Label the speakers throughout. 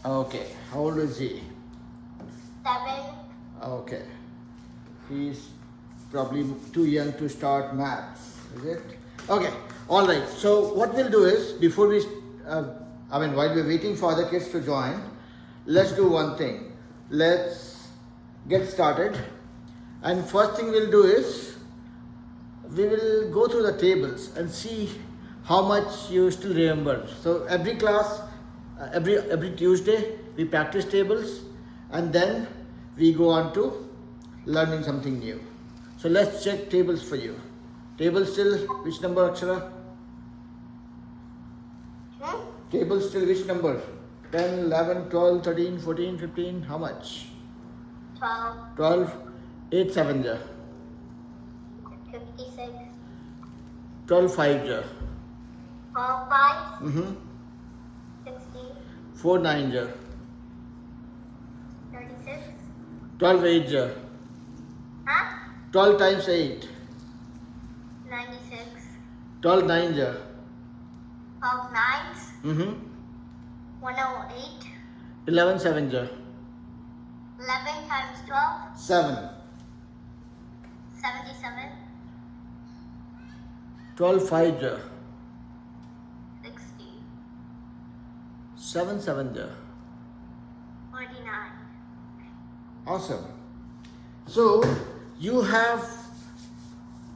Speaker 1: Okay. How old is he?
Speaker 2: 7.
Speaker 1: Okay. He's probably too young to start maths, is it? Okay. All right. So what we'll do is, before we, while we're waiting for other kids to join, let's do one thing. Let's get started. And first thing we'll do is, we will go through the tables and see how much you still remember. So every class, every Tuesday, we practice tables, and then we go on to learning something new. So let's check tables for you. Table still, which number, Akshara? Table still, which number? 10, 11, 12, 13, 14, 15, how much?
Speaker 2: 12.
Speaker 1: 12, 8, 7,
Speaker 2: 56.
Speaker 1: 12, 5,
Speaker 2: 12, 5.
Speaker 1: 60,
Speaker 2: 60.
Speaker 1: 4, 9,
Speaker 2: 36.
Speaker 1: 12, 8,
Speaker 2: Huh?
Speaker 1: 12 times 8,
Speaker 2: 96.
Speaker 1: 12, 9,
Speaker 2: 12 nines. 108.
Speaker 1: 11, 7,
Speaker 2: 11 times 12.
Speaker 1: 7,
Speaker 2: 77.
Speaker 1: 12, 5,
Speaker 2: 60.
Speaker 1: 7, 7,
Speaker 2: 49.
Speaker 1: Awesome. So you have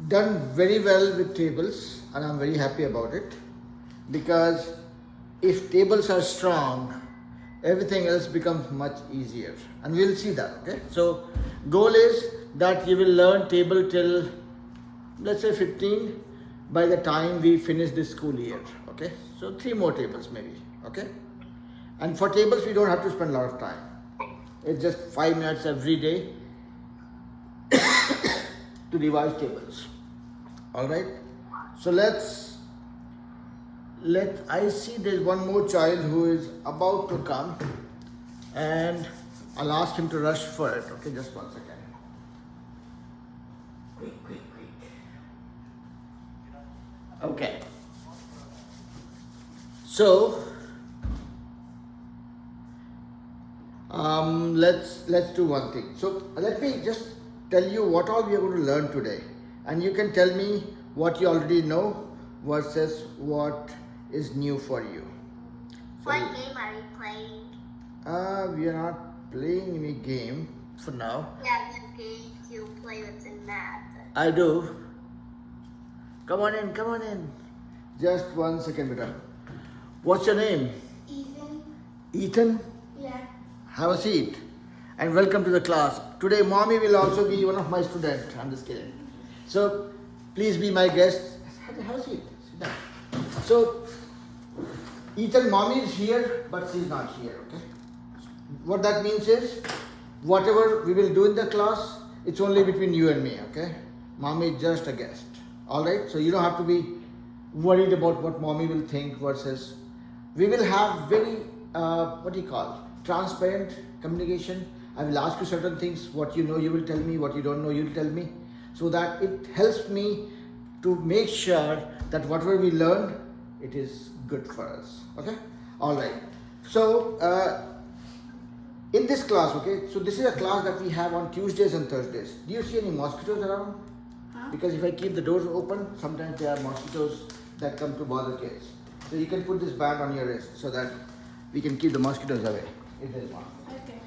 Speaker 1: done very well with tables, and I'm very happy about it, because if tables are strong, everything else becomes much easier, and we'll see that. Okay, so goal is that you will learn table till, let's say, 15 by the time we finish this school year. Okay, so 3 more tables maybe. Okay, and for tables we don't have to spend a lot of time. It's just 5 minutes every day to revise tables. All right. So I see there's one more child who is about to come, and I'll ask him to rush for it. Okay, just 1 second. Quick. Okay. So let's do one thing. So let me just tell you what all we are going to learn today, and you can tell me what you already know versus what is new for you. So,
Speaker 2: What game are you playing?
Speaker 1: we are not playing any game for now.
Speaker 2: Yeah, the games you play with in math.
Speaker 1: I do. Come on in. Just 1 second, beta. What's your name?
Speaker 2: Ethan?
Speaker 1: Ethan?
Speaker 2: Yeah.
Speaker 1: Have a seat. And welcome to the class. Today, mommy will also be one of my students. I'm just kidding. So, please be my guest. Have a seat. Sit down. So, Ethan, mommy is here, but she's not here, okay? What that means is, whatever we will do in the class, it's only between you and me, okay? Mommy is just a guest. Alright? So, you don't have to be worried about what mommy will think versus, we will have very, transparent communication. I will ask you certain things. What you know, you will tell me. What you don't know, you will tell me. So that it helps me to make sure that whatever we learn, it is good for us. Okay? All right. So, in this class, okay, so this is a class that we have on Tuesdays and Thursdays. Do you see any mosquitoes around?
Speaker 2: Huh?
Speaker 1: Because if I keep the doors open, sometimes there are mosquitoes that come to bother kids. So you can put this band on your wrist so that we can keep the mosquitoes away, if there is one.
Speaker 2: Okay.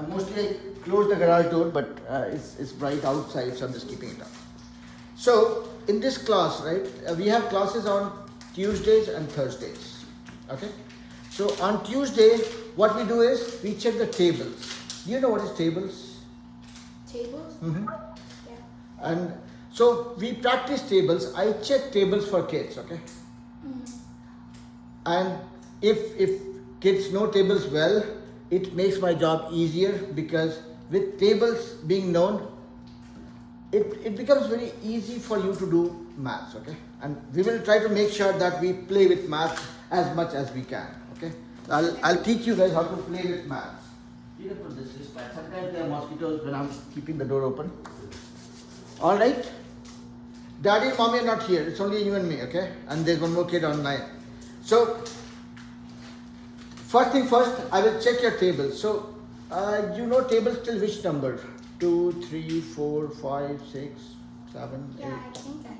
Speaker 1: Mostly I close the garage door, but it's bright outside, so I'm just keeping it up. So in this class, right, we have classes on Tuesdays and Thursdays. Okay. So on Tuesday, what we do is we check the tables. Do you know what is tables?
Speaker 2: Tables?
Speaker 1: Mm-hmm.
Speaker 2: Yeah.
Speaker 1: And so we practice tables. I check tables for kids. Okay. And if kids know tables well, it makes my job easier, because with tables being known, it becomes very easy for you to do maths, okay? And we will try to make sure that we play with maths as much as we can, okay? I'll teach you guys how to play with maths. You can put this back. Sometimes there are mosquitoes when I'm keeping the door open. All right? Daddy and mommy are not here. It's only you and me, okay? And there's one more kid online. So, first thing first, I will check your table. So, you know tables till which number? 2, 3, 4, 5, 6, 7, 8.
Speaker 2: Yeah, I think I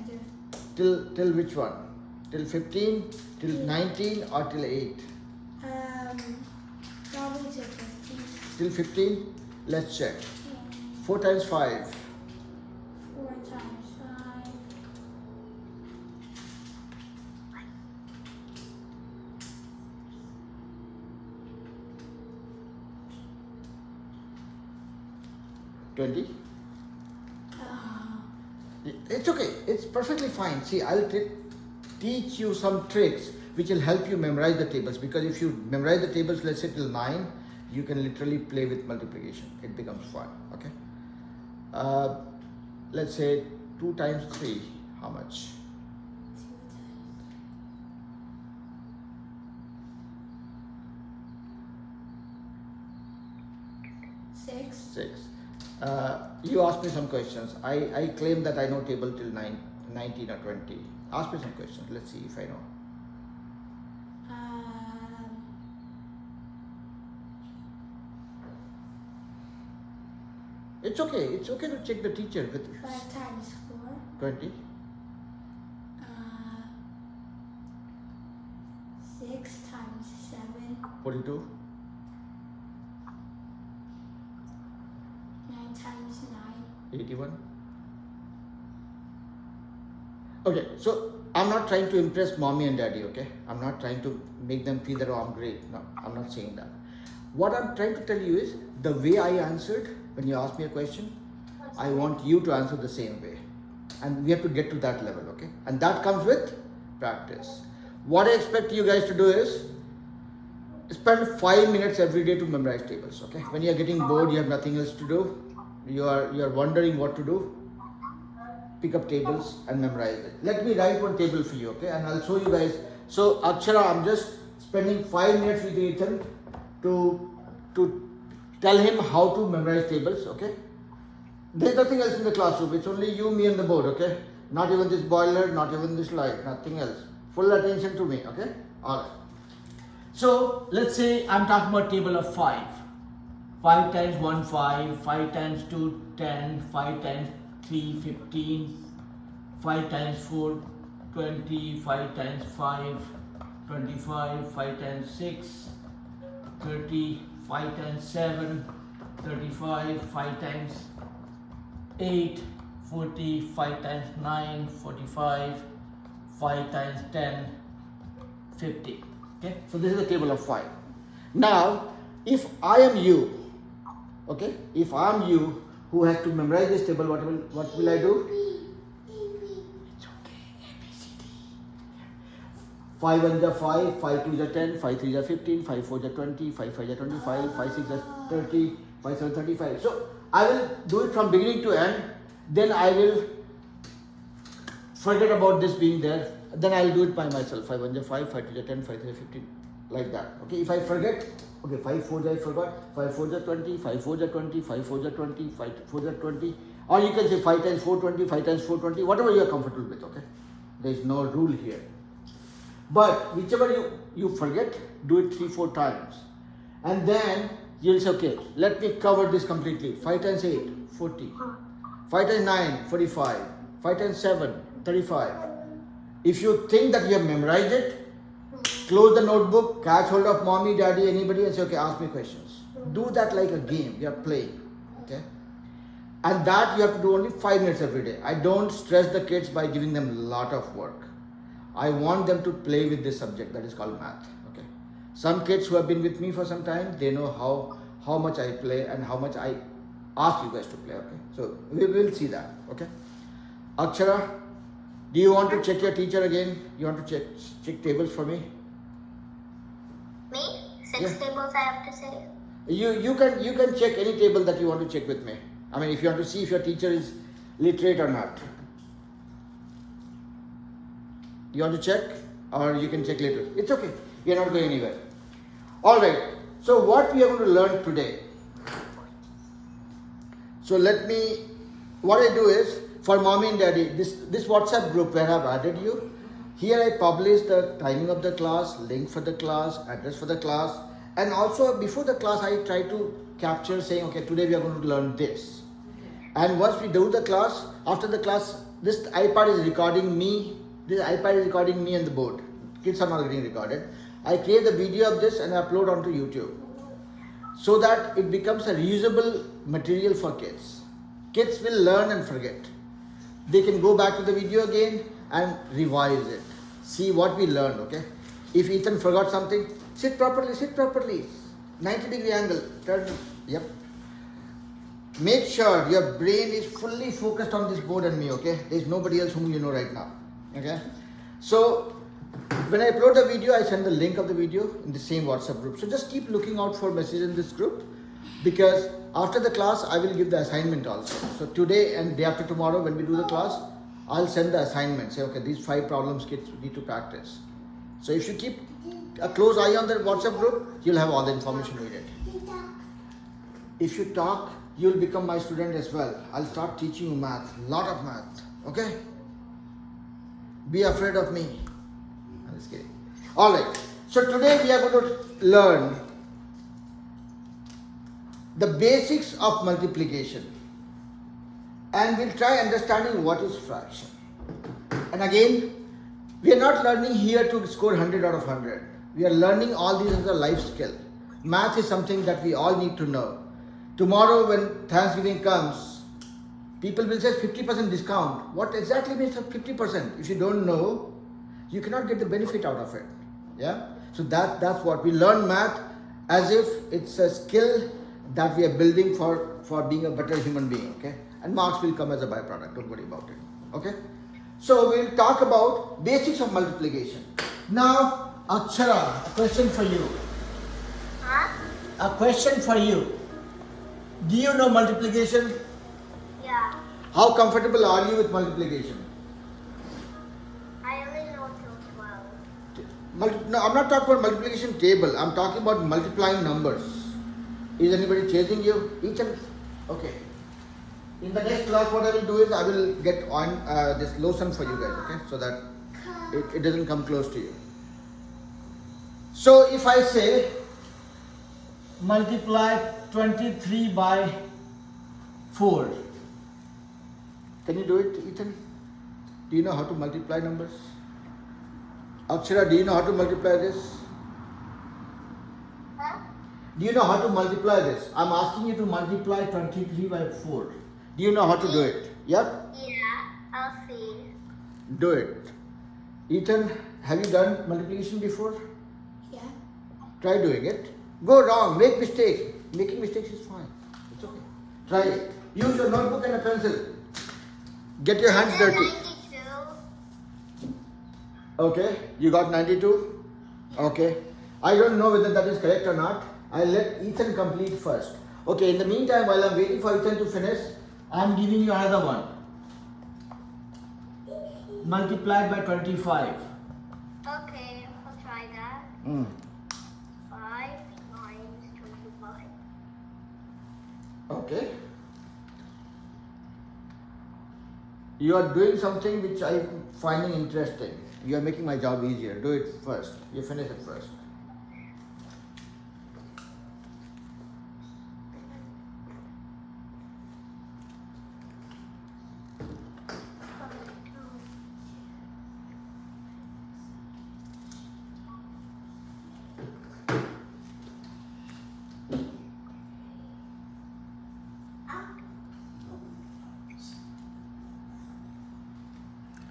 Speaker 2: do.
Speaker 1: Till which one? Till 15, till 19, or till 8?
Speaker 2: Probably till 15.
Speaker 1: Till 15? Let's check.
Speaker 2: Yeah.
Speaker 1: 4 times 5.
Speaker 2: 4 times 5.
Speaker 1: 20.
Speaker 2: Oh.
Speaker 1: It's okay. It's perfectly fine. See, I'll teach you some tricks which will help you memorize the tables. Because if you memorize the tables, let's say till 9, you can literally play with multiplication. It becomes fun. Okay. Let's say 2 times 3. How much?
Speaker 2: 6.
Speaker 1: 6. You ask me some questions. I claim that I know table till 19 or 20. Ask me some questions. Let's see if I know. It's okay. It's okay to check the teacher with
Speaker 2: 5 times 4.
Speaker 1: 20.
Speaker 2: 6 times 7.
Speaker 1: 42.
Speaker 2: 9 times 9.
Speaker 1: 81. Okay, so I'm not trying to impress mommy and daddy, okay? I'm not trying to make them feel that, oh, I'm great. No, I'm not saying that. What I'm trying to tell you is the way I answered when you asked me a question, I want you to answer the same way. And we have to get to that level, okay? And that comes with practice. What I expect you guys to do is spend 5 minutes every day to memorize tables, okay? When you're getting bored, you have nothing else to do, you are wondering what to do, pick up tables and memorize it. Let me write one table for you, okay? And I'll show you guys. So Akshara, I'm just spending 5 minutes with Ethan to tell him how to memorize tables, okay? There's nothing else in the classroom. It's only you, me and the board, okay? Not even this boiler, not even this light, nothing else. Full attention to me, okay? Alright. So let's say I'm talking about table of 5. 5 times 1, 5. 5 times 2, 10. 5 times 3, 15. 5 times 4, 20. 5 times 5, 25. 5 times 6, 30. 5 times 7, 35. 5 times 8, 40. 5 times 9, 45. 5 times 10, 50. Okay, so this is the table of 5. Now, if I am you, okay, if I am you who has to memorize this table, what will I do? It's okay, ABCD. 5 1 is 5, 5 2 is 10, 5 3 is 15, 5 4 is 20, 5 5 is 25, 5 6 is 30, 5 7 35. So I will do it from beginning to end. Then I will forget about this being there. Then I'll do it by myself. 5 1 is 5, 5 2 is 10, 5 3 is 15, like that. Okay, if I forget, okay, 5 4 is I forgot, 5 4 is 20, 5 4 is 20, 5 4 is 20, 5 4 is 20, or you can say 5 times 4 20, 5 times 4 20, whatever you are comfortable with. Okay, there is no rule here. But whichever you forget, do it 3-4 times, and then you'll say, okay, let me cover this completely. 5 times 8, 40. 5 times 9, 45. 5 times 7, 35. If you think that you have memorized it, close the notebook, catch hold of mommy, daddy, anybody, and say, okay, ask me questions. Do that like a game. You are playing. Okay? And that you have to do only 5 minutes every day. I don't stress the kids by giving them a lot of work. I want them to play with this subject that is called math. Okay? Some kids who have been with me for some time, they know how much I play and how much I ask you guys to play. Okay? So we will see that. Okay? Akshara, do you want to check your teacher again? You want to check tables for me?
Speaker 2: Me? 6
Speaker 1: Yeah.
Speaker 2: tables I have to say.
Speaker 1: You can check any table that you want to check with me. I mean, if you want to see if your teacher is literate or not. You want to check, or you can check later. It's okay. We are not going anywhere. All right. So what we are going to learn today. So what I do is, for mommy and daddy, this WhatsApp group where I've added you, Here I publish the timing of the class, link for the class, address for the class, and also before the class I try to capture saying, okay, today we are going to learn this. And once we do the class, after the class, this iPad is recording me. This iPad is recording me and the board. Kids are not getting recorded. I create the video of this and I upload onto YouTube, so that it becomes a reusable material for kids. Kids will learn and forget. They can go back to the video again and revise it. See what we learned, okay? If Ethan forgot something, sit properly. 90-degree angle, turn, yep. Make sure your brain is fully focused on this board and me, okay? There's nobody else whom you know right now, okay? So, when I upload the video, I send the link of the video in the same WhatsApp group. So just keep looking out for messages in this group, because after the class, I will give the assignment also. So today and day after tomorrow, when we do the class, I'll send the assignment. Say, okay, these 5 problems kids need to practice. So if you keep a close eye on the WhatsApp group, you'll have all the information needed. If you talk, you'll become my student as well. I'll start teaching you math, lot of math, okay? Be afraid of me. I'm just kidding. Alright, so today we are going to learn the basics of multiplication. And we'll try understanding what is fraction. And again, we are not learning here to score 100 out of 100. We are learning all these as a life skill. Math is something that we all need to know. Tomorrow when Thanksgiving comes, people will say 50% discount. What exactly means 50%? If you don't know, you cannot get the benefit out of it. Yeah? So that's what we learn math as if it's a skill that we are building for being a better human being. Okay? And marks will come as a byproduct. Don't worry about it. Okay? So we'll talk about basics of multiplication. Now, Akshara, a question for you.
Speaker 2: Huh?
Speaker 1: A question for you. Do you know multiplication?
Speaker 2: Yeah.
Speaker 1: How comfortable are you with multiplication?
Speaker 2: I only know till 12.
Speaker 1: No, I'm not talking about multiplication table. I'm talking about multiplying numbers. Is anybody chasing you? Okay. In the next class, what I will do is I will get on this lotion for you guys, okay? So that it doesn't come close to you. So if I say multiply 23 by 4. Can you do it, Ethan? Do you know how to multiply numbers? Akshara, do you know how to multiply this?
Speaker 2: Huh?
Speaker 1: Do you know how to multiply this? I'm asking you to multiply 23 by 4. Do you know how to do it? Yep?
Speaker 2: Yeah, I'll see.
Speaker 1: Do it. Ethan, have you done multiplication before?
Speaker 2: Yeah.
Speaker 1: Try doing it. Go wrong, make mistakes. Making mistakes is fine. It's okay. Try it. Use your notebook and a pencil. Get your hands dirty.
Speaker 2: 92.
Speaker 1: Okay, you got 92? Okay. I don't know whether that is correct or not. I'll let Ethan complete first. Okay, in the meantime, while I'm waiting for Ethan to finish, I'm giving you another one. Multiplied by 25.
Speaker 2: Okay, I'll try that. 5 times 25.
Speaker 1: Okay. You are doing something which I'm finding interesting. You are making my job easier. Do it first. You finish it first.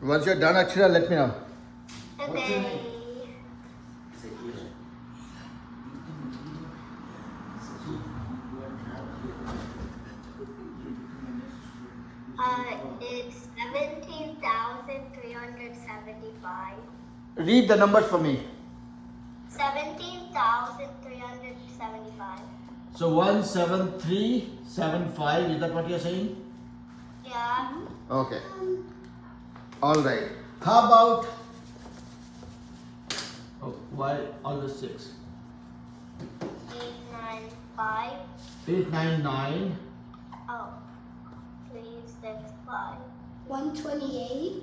Speaker 1: Once you're done, Akshara, let me know.
Speaker 2: Okay. It's 17,375.
Speaker 1: Read the numbers for me.
Speaker 2: 17,375.
Speaker 1: So 17375, is that what you're saying?
Speaker 2: Yeah.
Speaker 1: Okay. All right. How about, why all the 6?
Speaker 2: 895.
Speaker 1: 899.
Speaker 2: Oh. 365.
Speaker 3: 128,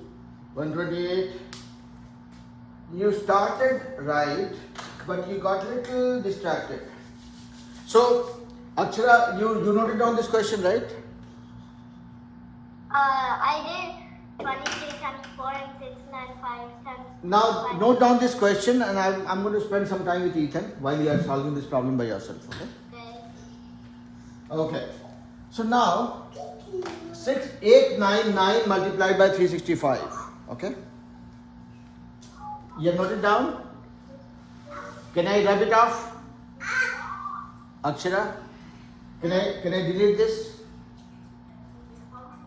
Speaker 1: 128. you started right, but you got little distracted. So, Akshara, you noted down this question, right?
Speaker 2: I did 23 times 4 and 6 and 5 times.
Speaker 1: Now,
Speaker 2: 5.
Speaker 1: note down this question, and I'm going to spend some time with Ethan while you are solving this problem by yourself, okay?
Speaker 2: Okay.
Speaker 1: Okay. So now, 6899 multiplied by 365, okay? You have noted down? Can I rub it off? Akshara? Can I delete this?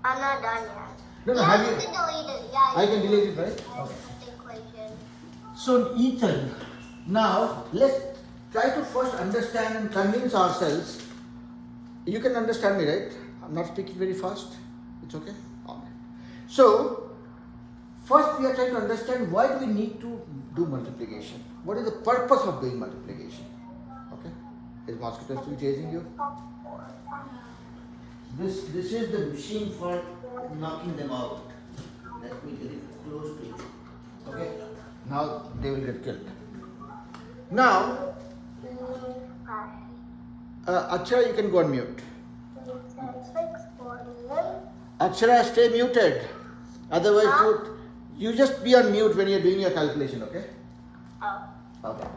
Speaker 2: I'm not done yet.
Speaker 1: No,
Speaker 2: You
Speaker 1: have
Speaker 2: have
Speaker 1: you?
Speaker 2: to delete it. Yeah,
Speaker 1: I can delete it, right?
Speaker 2: I
Speaker 1: Okay.
Speaker 2: the equation.
Speaker 1: So Ethan, now let's try to first understand and convince ourselves. You can understand me, right? I'm not speaking very fast. It's okay? Alright. So, first we are trying to understand why do we need to do multiplication? What is the purpose of doing multiplication? Okay? Is mosquito still chasing you? This is the machine for knocking them out. Let me get it close to you. Okay? Now they will get killed. Now, Akshara, you can go on mute. Akshara, stay muted. Otherwise, you just be on mute when you're doing your calculation, okay?
Speaker 2: Oh.
Speaker 1: Okay.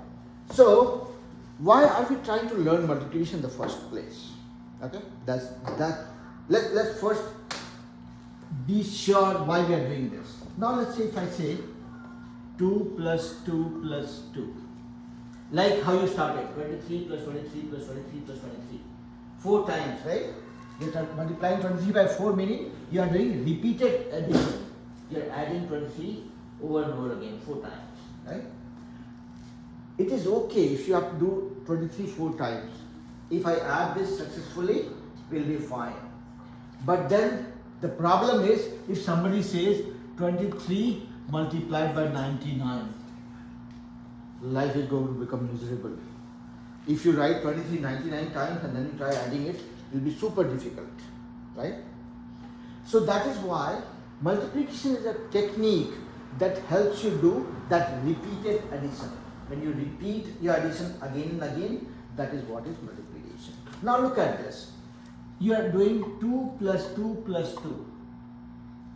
Speaker 1: So, why are we trying to learn multiplication in the first place? Okay? That's that. Let's first be sure why we are doing this. Now let's say if I say 2 plus 2 plus 2. Like how you started, 23 plus 23 plus 23 plus 23. 4 times, right? You are multiplying 23 by 4, meaning you are doing repeated addition. You are adding 23 over and over again, 4 times, right? It is okay if you have to do 23 4 times. If I add this successfully, we'll be fine. But then the problem is if somebody says 23 multiplied by 99, life is going to become miserable. If you write 23 99 times and then you try adding it, it will be super difficult, right? So that is why multiplication is a technique that helps you do that repeated addition. When you repeat your addition again and again, that is what is multiplication. Now look at this. You are doing 2 plus 2 plus 2.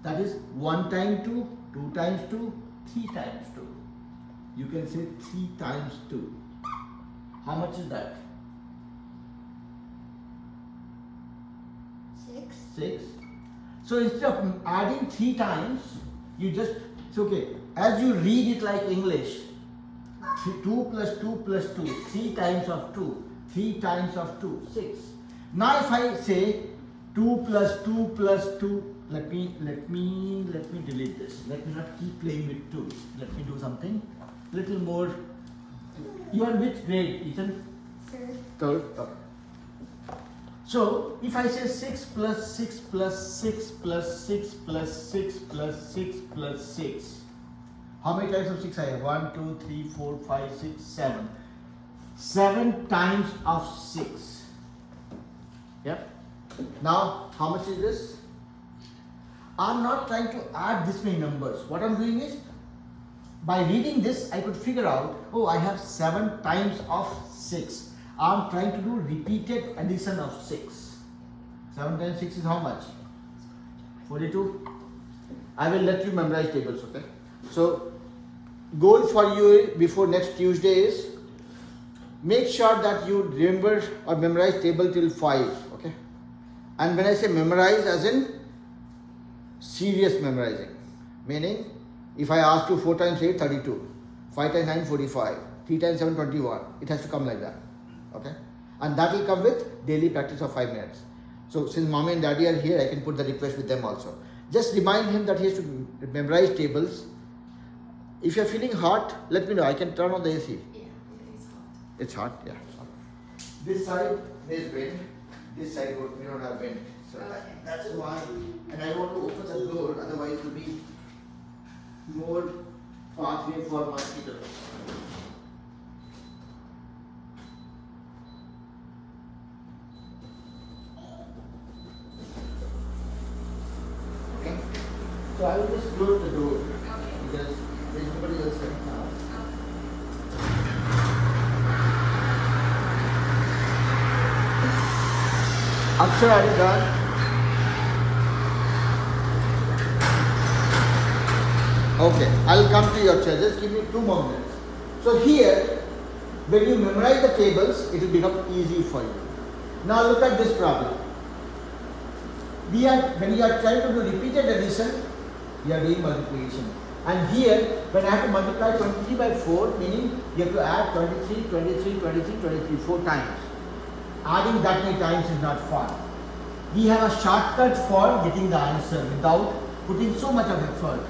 Speaker 1: That is 1 times 2, 2 times 2, 3 times 2. You can say 3 times 2. How much is that?
Speaker 2: 6.
Speaker 1: 6. So instead of adding 3 times, you just, it's okay. As you read it like English, 2 plus 2 plus 2, 3 times of 2, 3 times of 2, 6. Now if I say 2 plus 2 plus 2, let me delete this. Let me not keep playing with 2. Let me do something little more. You are in which grade, Ethan? Third. Okay. So if I say 6 plus 6 plus 6 plus 6 plus 6 plus 6 plus 6, how many times of 6 I have? 1, 2, 3, 4, 5, 6, 7. 7 times of 6. Yep. Now, how much is this? I'm not trying to add this many numbers. What I'm doing is, by reading this, I could figure out, oh, I have 7 times of 6. I'm trying to do repeated addition of 6. 7 times 6 is how much? 42. I will let you memorize tables, okay? So, goal for you before next Tuesday is, make sure that you remember or memorize table till 5, okay? And when I say memorize, as in serious memorizing, meaning if I ask you 4 times 8, 32, 5 times 9, 45, 3 times 7, 21, it has to come like that, okay? And that will come with daily practice of 5 minutes. So since mommy and daddy are here, I can put the request with them also. Just remind him that he has to memorize tables. If you are feeling hot, let me know. I can turn on the AC.
Speaker 3: Yeah, it's hot.
Speaker 1: It's hot, yeah. It's hot. This side there is wind. This side we don't have wind. So
Speaker 3: Okay.
Speaker 1: that's why. And I want to open the door. Otherwise, it will be more pathway for mosquitoes. Okay. So I will just close the door
Speaker 3: Okay.
Speaker 1: because there is nobody else right now. Akshara, are you done? Okay, I'll come to your chair. Just give me 2 more minutes. So here, when you memorize the tables, it will become easy for you. Now look at this problem. When you are trying to do repeated addition, you are doing multiplication. And here, when I have to multiply 23 by 4, meaning you have to add 23, 23, 23, 23, 4 times. Adding that many times is not fun. We have a shortcut for getting the answer without putting so much of effort,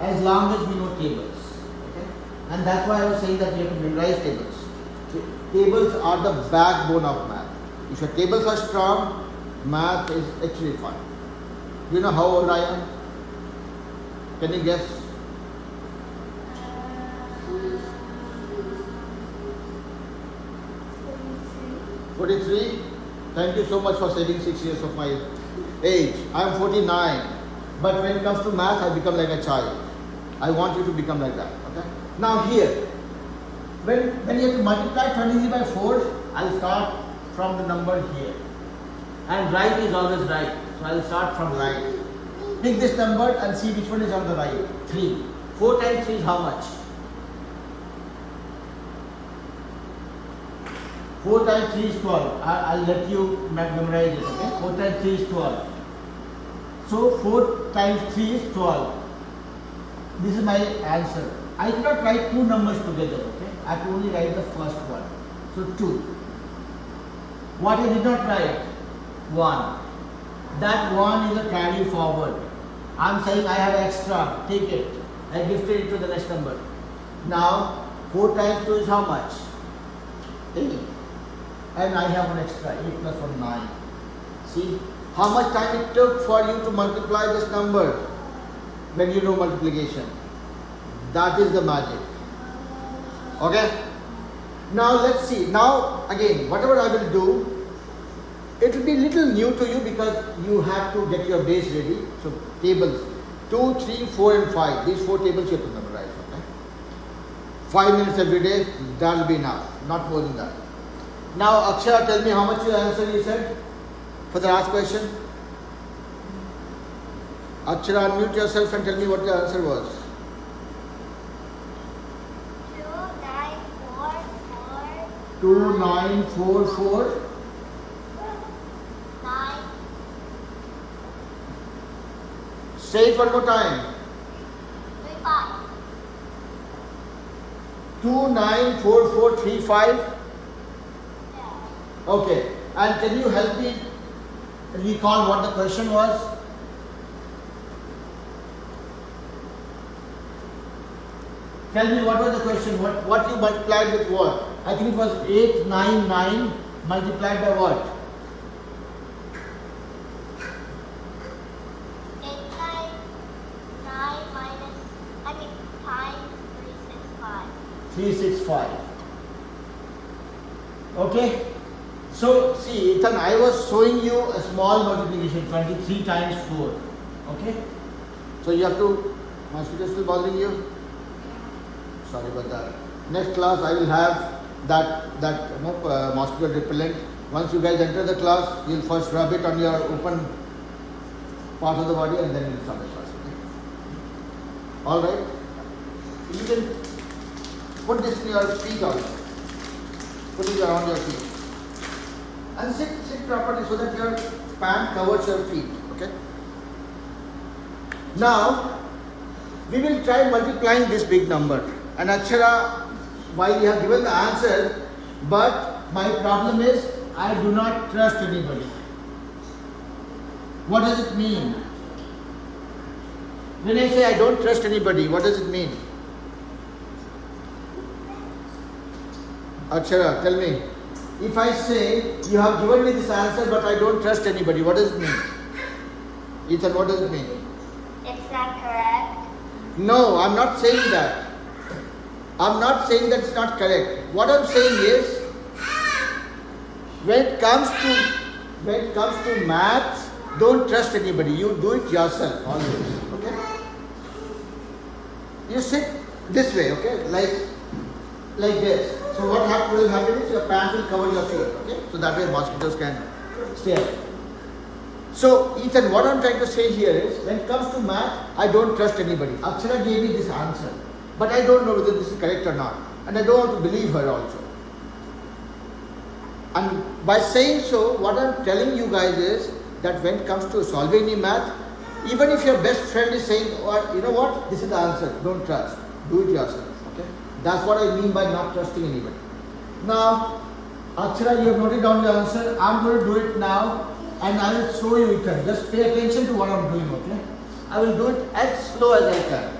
Speaker 1: as long as we know tables. Okay? And that's why I was saying that you have to memorize tables. Tables are the backbone of math. If your tables are strong, math is actually fun. Do you know how old I am? Can you guess? 43. Thank you so much for saving 6 years of my age. I am 49. But when it comes to math, I become like a child. I want you to become like that. Okay? Now here, when you have to multiply 23 by 4, I'll start from the number here. And right is always right. So I'll start from right. Pick this number and see which one is on the right. 3. 4 times 3 is how much? 4 times 3 is 12. I'll let you memorize it. Okay? 4 times 3 is 12. So 4 times 3 is 12. This is my answer. I cannot write 2 numbers together. Okay? I have to only write the first one. So 2. What I did not write? 1. That 1 is a carry forward. I am saying I have extra. Take it. I gifted it to the next number. Now 4 times 2 is how much? 8. And I have an extra. 8 plus 1, 9. See how much time it took for you to multiply this number when you know multiplication. That is the magic. Okay? Now let's see. Now again, whatever I will do, it will be little new to you because you have to get your base ready. So tables 2, 3, 4 and 5. These 4 tables you have to memorize. Okay? 5 minutes every day, that will be enough. Not more than that. Now Akshara, tell me how much your answer you said for the last question. Akshara, unmute yourself and tell me what your answer was. 2944.
Speaker 2: 9.
Speaker 1: Say it one more time.
Speaker 2: 35.
Speaker 1: 294435.
Speaker 2: Yeah.
Speaker 1: Okay. And can you help me recall what the question was? Tell me what was the question? What you multiplied with what? I think it was 899 multiplied by what?
Speaker 2: 899 minus, times 365.
Speaker 1: 365. Okay? So, see, Ethan, I was showing you a small multiplication, 23 times 4. Okay? So, you have to, mosquito still bothering you? Sorry about that. Next class, I will have that mosquito repellent. Once you guys enter the class, you'll first rub it on your open part of the body and then you'll start the class. Okay? Alright? You can put this in your feet also. Put it around your feet. And sit properly so that your pant covers your feet. Okay? Now, we will try multiplying this big number. And Akshara, while you have given the answer, but my problem is I do not trust anybody. What does it mean? When I say I don't trust anybody, what does it mean? Akshara, tell me. If I say you have given me this answer but I don't trust anybody, what does it mean? Ethan, what does it mean?
Speaker 2: It's not correct.
Speaker 1: No, I'm not saying that. I'm not saying that it's not correct. What I'm saying is, when it comes to maths, don't trust anybody. You do it yourself always. Okay? You sit this way, okay? Like this. So what will happen is your pants will cover your feet. Okay? So that way mosquitoes can stay. So, Ethan, what I'm trying to say here is, when it comes to math, I don't trust anybody. Akshara gave me this answer, but I don't know whether this is correct or not, and I don't want to believe her also. And by saying so, what I'm telling you guys is that when it comes to solving any math, even if your best friend is saying, you know what, this is the answer, don't trust, do it yourself. Okay, that's what I mean by not trusting anybody. Now, Akshara, you have noted down the answer. I'm going to do it now. And I will show you it. Just pay attention to what I'm doing, okay? I will do it as slow as I can.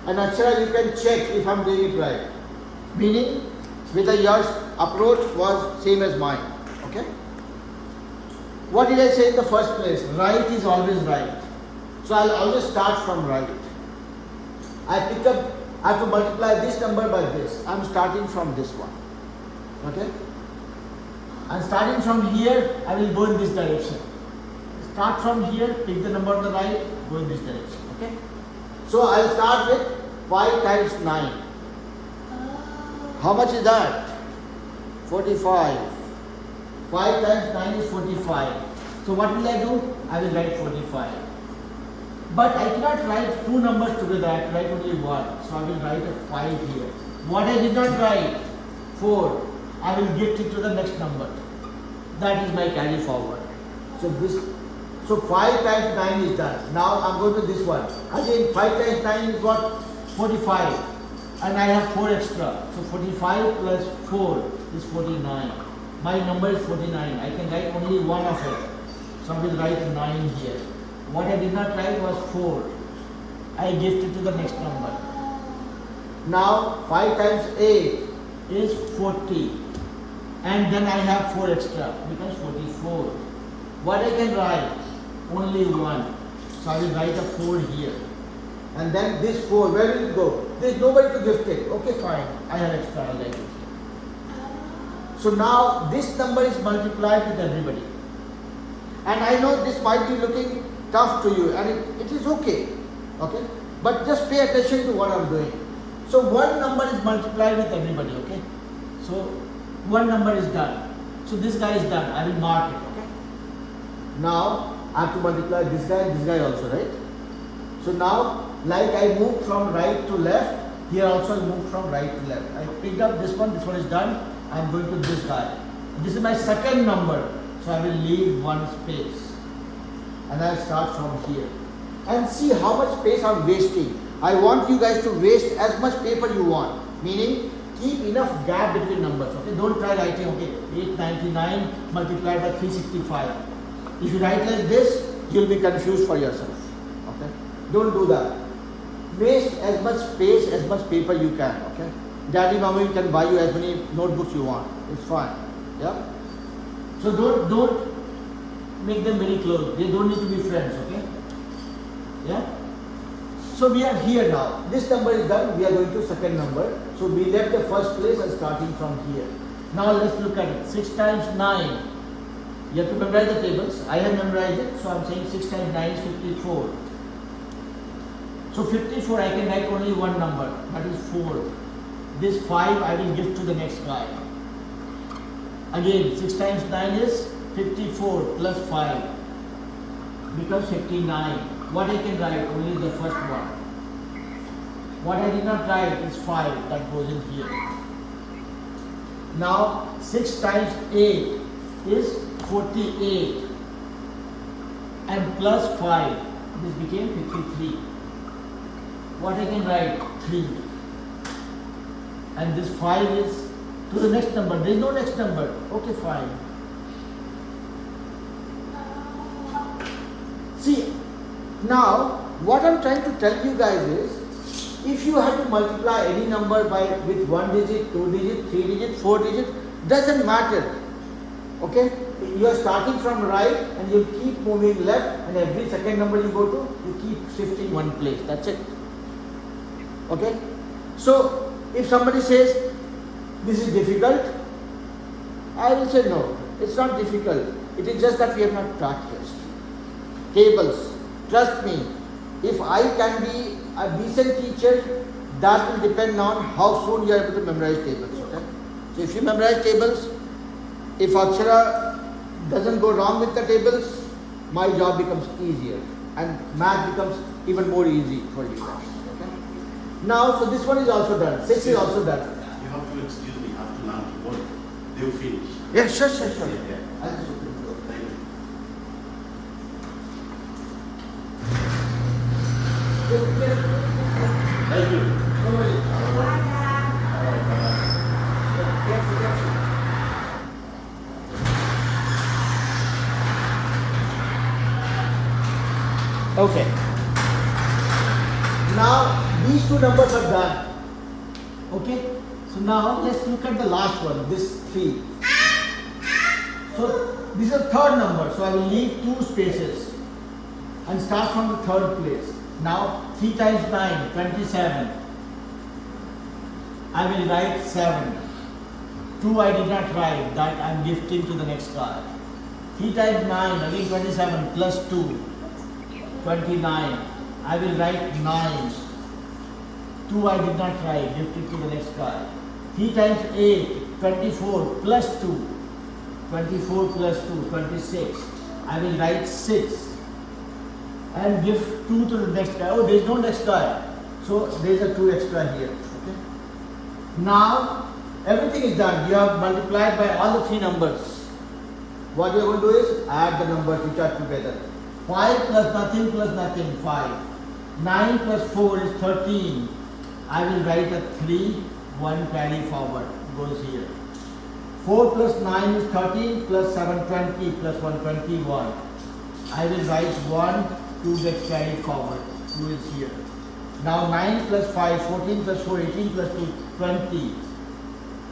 Speaker 1: And Akshara, you can check if I'm doing it right. Meaning, whether your approach was same as mine, okay? What did I say in the first place? Right is always right. So I'll always start from right. I have to multiply this number by this. I'm starting from this one, okay? And starting from here, I will go in this direction. Start from here, pick the number on the right, go in this direction. Okay? So I'll start with 5 times 9. How much is that? 45. 5 times 9 is 45. So what will I do? I will write 45. But I cannot write two numbers together, I have to write only one. So I will write a 5 here. What I did not write? 4. I will gift it to the next number. That is my carry forward. So 5 times 9 is done. Now I'm going to this one. Again 5 times 9 is what? 45. And I have 4 extra. So 45 plus 4 is 49. My number is 49. I can write only one of it. So I will write 9 here. What I did not write was 4. I gift it to the next number. Now 5 times 8 is 40. And then I have 4 extra, becomes 44. What I can write? Only 1. So I will write a 4 here. And then this 4, where will it go? There is nobody to gift it. Okay, fine. I have extra, I like it. So now this number is multiplied with everybody. And I know this might be looking tough to you, and it is okay. Okay? But just pay attention to what I'm doing. So one number is multiplied with everybody, okay? So one number is done. So this guy is done. I will mark it, okay? Now I have to multiply this guy also, right? So now, like I moved from right to left, here also I moved from right to left. I picked up this one is done. I am going to this guy. This is my second number. So I will leave one space. And I will start from here. And see how much space I am wasting. I want you guys to waste as much paper you want. Meaning, keep enough gap between numbers, okay? Don't try writing, okay, 899 multiplied by 365. If you write like this, you will be confused for yourself, okay? Don't do that. Waste as much space, as much paper you can, okay? Daddy, mommy can buy you as many notebooks you want. It's fine, yeah? So don't make them very close. They don't need to be friends, okay? Yeah? So we are here now. This number is done. We are going to second number. So we left the first place and starting from here. Now let's look at it. 6 times 9. You have to memorize the tables. I have memorized it. So I am saying 6 times 9 is 54. So 54 I can write only one number. That is 4. This 5 I will give to the next guy. Again 6 times 9 is 54 plus 5 becomes 59. What I can write? Only the first one. What I did not write is 5. That goes in here. Now 6 times 8 is 48. And plus 5. This became 53. What I can write? 3. And this 5 is to the next number. There is no next number. Okay, fine. See, now what I'm trying to tell you guys is, if you have to multiply any number with 1 digit, 2 digit, 3 digit, 4 digit, doesn't matter. Okay? You are starting from right and you keep moving left, and every second number you go to, you keep shifting one place. That's it. Okay? So, if somebody says, this is difficult, I will say no, it's not difficult. It is just that we have not practiced. Tables, trust me, if I can be a decent teacher, that will depend on how soon you are able to memorize tables. Okay? So if you memorize tables, if Akshara doesn't go wrong with the tables, my job becomes easier and math becomes even more easy for you guys. Okay? Now, so this one is also done. 6 is also done.
Speaker 3: You have to excuse me, I have to learn to work. They'll finish.
Speaker 1: Yeah, sure.
Speaker 3: Yeah.
Speaker 1: I'll just open the door.
Speaker 3: Thank you. Thank you.
Speaker 1: No worries. Okay. Now these two numbers are done. Okay. So now let's look at the last one. This 3. So this is the third number. So I will leave 2 spaces and start from the third place. Now 3 times 9, 27. I will write 7. 2 I did not write, that I am gifting to the next card. 3 times 9, again 27 plus 2, 29. I will write 9. 2 I did not write, gifted to the next card. 3 times 8, 24 plus 2, 24 plus 2, 26. I will write 6 and give 2 to the next guy. Oh, there is no next guy. So there is a 2 extra here. Okay. Now everything is done. You have multiplied by all the 3 numbers. What you are going to do is add the numbers which are together. 5 plus nothing, 5. 9 plus 4 is 13. I will write a 3, 1 carry forward, goes here. 4 plus 9 is 13 plus 7, 20 plus 1, 21. I will write 1, 2 gets carried forward, 2 is here. Now 9 plus 5, 14 plus 4, 18 plus 2, 20.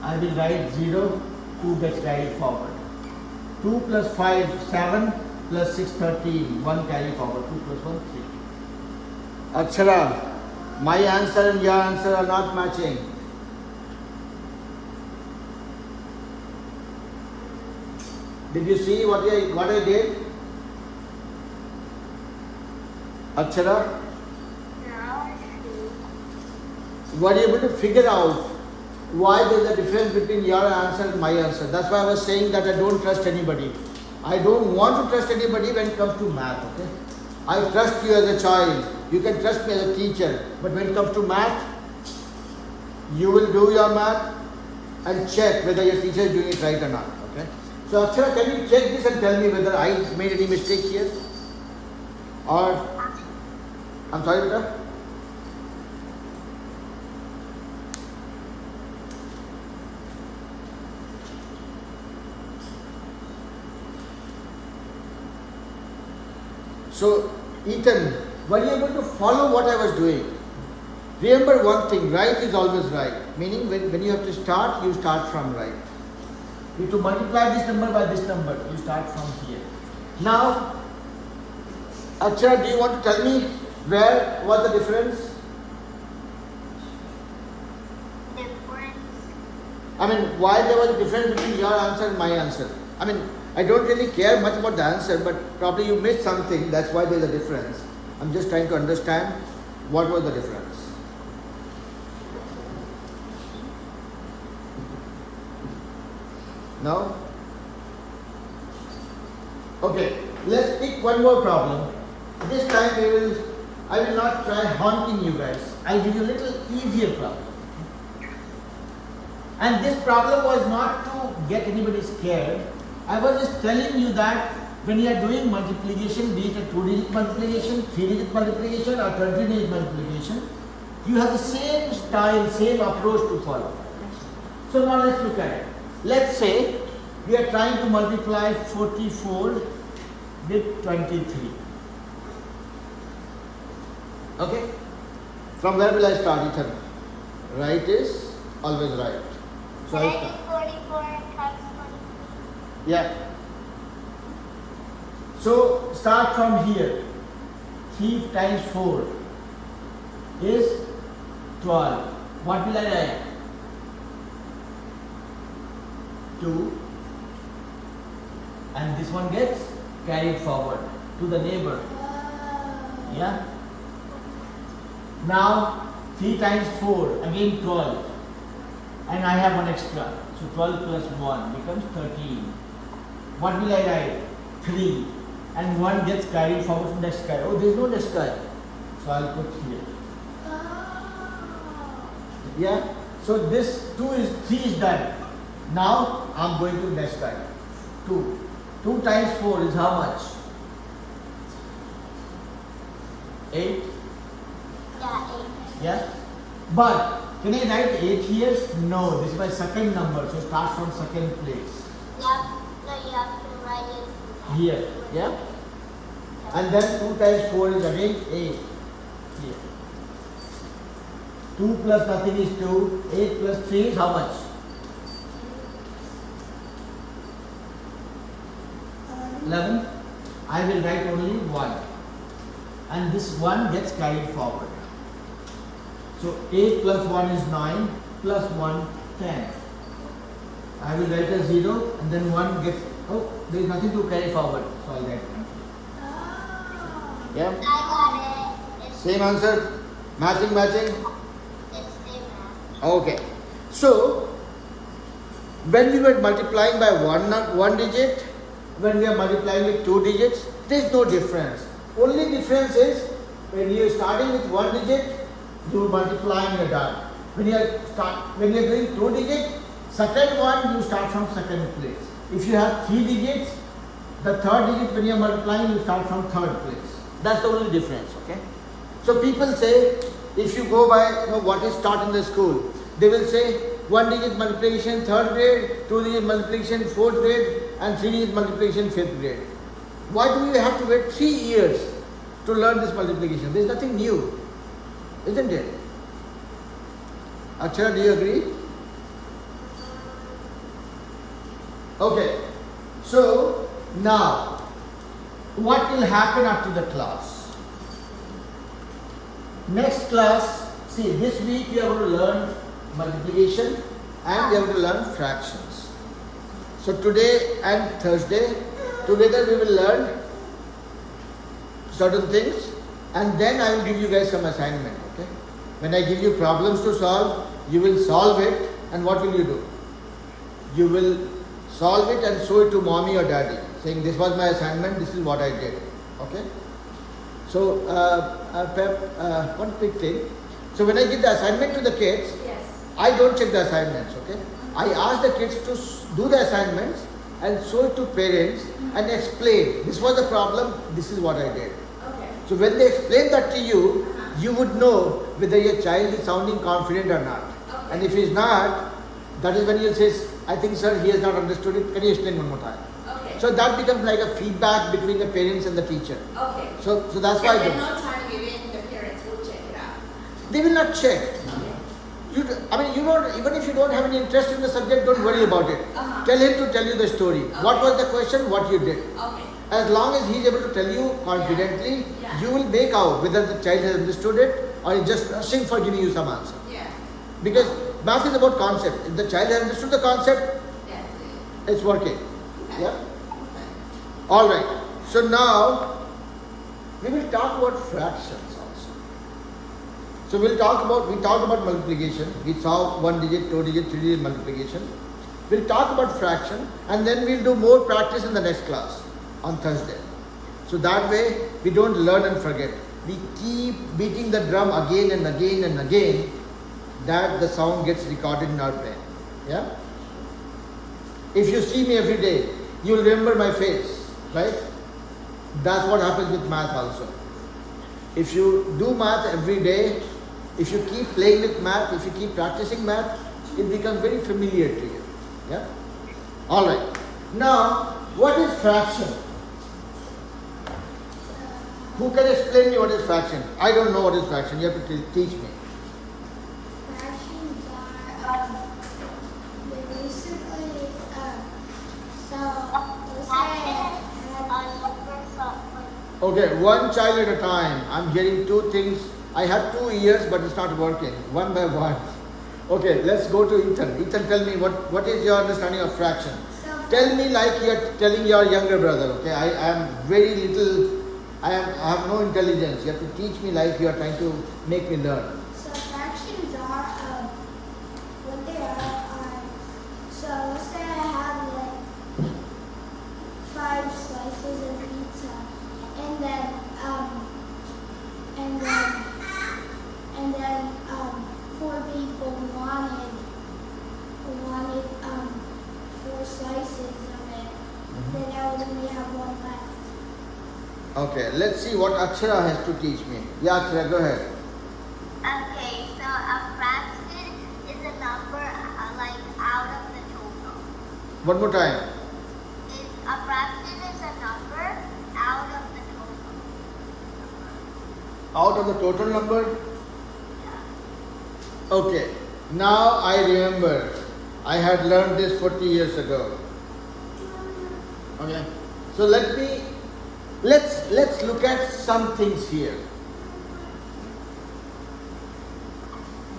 Speaker 1: I will write 0, 2 gets carried forward. 2 plus 5, 7 plus 6, 13, 1 carry forward, 2 plus 1, 3. Akshara, my answer and your answer are not matching. Did you see what I did? Akshara? Were you able to figure out why there is a difference between your answer and my answer? That's why I was saying that I don't trust anybody. I don't want to trust anybody when it comes to math. Okay? I trust you as a child. You can trust me as a teacher. But when it comes to math, you will do your math and check whether your teacher is doing it right or not. Okay? So Akshara, can you check this and tell me whether I made any mistakes here? Or, I'm sorry, Beta? So, Ethan, were you able to follow what I was doing? Remember one thing, right is always right. Meaning when you have to start, you start from right. You have to multiply this number by this number, you start from here. Now, Akshara, do you want to tell me where was the difference? I mean, why there was a difference between your answer and my answer? I mean, I don't really care much about the answer, but probably you missed something, that's why there's a difference. I'm just trying to understand what was the difference. No? Okay, let's pick one more problem. This time I will not try haunting you guys. I'll give you a little easier problem. And this problem was not to get anybody scared. I was just telling you that when you are doing multiplication, be it a 2-digit multiplication, 3-digit multiplication or 20-digit multiplication, you have the same style, same approach to follow. So now let's look at it. Let's say we are trying to multiply 44 with 23. Okay? From where will I start, Ethan? Right is always right. So I start.
Speaker 2: 44 times 23.
Speaker 1: Yeah. So start from here. 3 times 4 is 12. What will I write? 2. And this one gets carried forward to the neighbor. Yeah. Now 3 times 4, again 12. And I have one extra. So 12 plus 1 becomes 13. What will I write? 3. and 1 gets carried forward to next guy. Oh, there is no next guy. So I'll put here. Yeah. So this 3 is done. Now I'm going to next guy. 2. 2 times 4 is how much? 8.
Speaker 2: Yeah, 8.
Speaker 1: Yeah. But can I write 8 here? No. This is my second number. So start from second place.
Speaker 2: You have to write it
Speaker 1: Here. Yeah. And then 2 times 4 is again 8. Here. 2 plus nothing is 2. 8 plus 3 is how much? 11. I will write only 1. And this 1 gets carried forward. So 8 plus 1 is 9. Plus 1, 10. I will write a 0 and then 1 gets, oh, there is nothing to carry forward. So I'll write 1. Yeah.
Speaker 2: I got it.
Speaker 1: Same answer. Matching.
Speaker 2: It's same math.
Speaker 1: Okay. So when we were multiplying by one digit, when we are multiplying with 2 digits, there is no difference. Only difference is when you are starting with 1 digit, you are multiplying the dot. When you are doing 2 digits, second one you start from second place. If you have 3 digits, the third digit when you are multiplying, you start from third place. That's the only difference. Okay. So people say, if you go by what is taught in the school, they will say 1 digit multiplication 3rd grade, 2 digit multiplication 4th grade, and 3 digit multiplication 5th grade. Why do we have to wait 3 years to learn this multiplication? There is nothing new, isn't it? Akshara, do you agree? Okay. So now, what will happen after the class? Next class, see, this week we are going to learn multiplication and we are going to learn fractions. So today and Thursday, together we will learn certain things and then I will give you guys some assignment. Okay? When I give you problems to solve, you will solve it and what will you do? You will solve it and show it to mommy or daddy, saying this was my assignment, this is what I did. Okay? So, one quick thing. So when I give the assignment to the kids, I don't check the assignments. Okay? I ask the kids to do the assignments and show it to parents and explain. This was the problem, this is what I did.
Speaker 4: Okay.
Speaker 1: So when they explain that to you, you would know whether your child is sounding confident or not.
Speaker 4: Okay.
Speaker 1: And if he is not, that is when you say, I think sir, he has not understood it. Can you explain one more time?
Speaker 4: Okay.
Speaker 1: So that becomes like a feedback between the parents and the teacher.
Speaker 4: Okay.
Speaker 1: So that's
Speaker 4: If
Speaker 1: why
Speaker 4: they're not trying to give in, the parents will check it out.
Speaker 1: they will not check.
Speaker 4: Okay.
Speaker 1: You don't, even if you don't have any interest in the subject, don't worry about it. Tell him to tell you the story. What was the question, what you did.
Speaker 4: Okay.
Speaker 1: As long as he is able to tell you confidently,
Speaker 4: Yeah.
Speaker 1: you will make out whether the child has understood it or is just rushing for giving you some answer.
Speaker 4: Yeah.
Speaker 1: Because math is about concept. If the child has understood the concept,
Speaker 4: That's it.
Speaker 1: it's working.
Speaker 4: Okay.
Speaker 1: Yeah?
Speaker 4: Okay.
Speaker 1: Alright. So now we will talk about fractions also. So we talked about multiplication. We saw 1 digit, 2 digit, 3 digit multiplication. We'll talk about fraction and then we'll do more practice in the next class on Thursday. So that way we don't learn and forget. We keep beating the drum again and again and again that the sound gets recorded in our brain. Yeah? If you see me every day, you will remember my face, right? That's what happens with math also. If you do math every day, if you keep playing with math, if you keep practicing math, it becomes very familiar to you. Yeah? Alright. Now, what is fraction? Who can explain me what is fraction? I don't know what is fraction. You have to teach me.
Speaker 2: Fractions are, they're basically, so let's say
Speaker 1: Okay, one child at a time. I'm hearing 2 things. I have 2 ears, but it's not working. One by one. Okay, let's go to Ethan. Ethan, tell me what is your understanding of fraction? Tell me like you're telling your younger brother. Okay, I am very little. I have no intelligence. You have to teach me like you are trying to make me learn.
Speaker 2: So fractions are, what they are, so let's say I have like 5 slices of pizza.
Speaker 1: Okay, let's see what Akshara has to teach me. Yeah, Akshara, go ahead.
Speaker 2: Okay, so a fraction is a number like out of the total.
Speaker 1: One more time.
Speaker 2: A fraction is a number out of the total.
Speaker 1: Out of the total number?
Speaker 2: Yeah.
Speaker 1: Okay, now I remember. I had learned this 40 years ago. Okay, so let's look at some things here.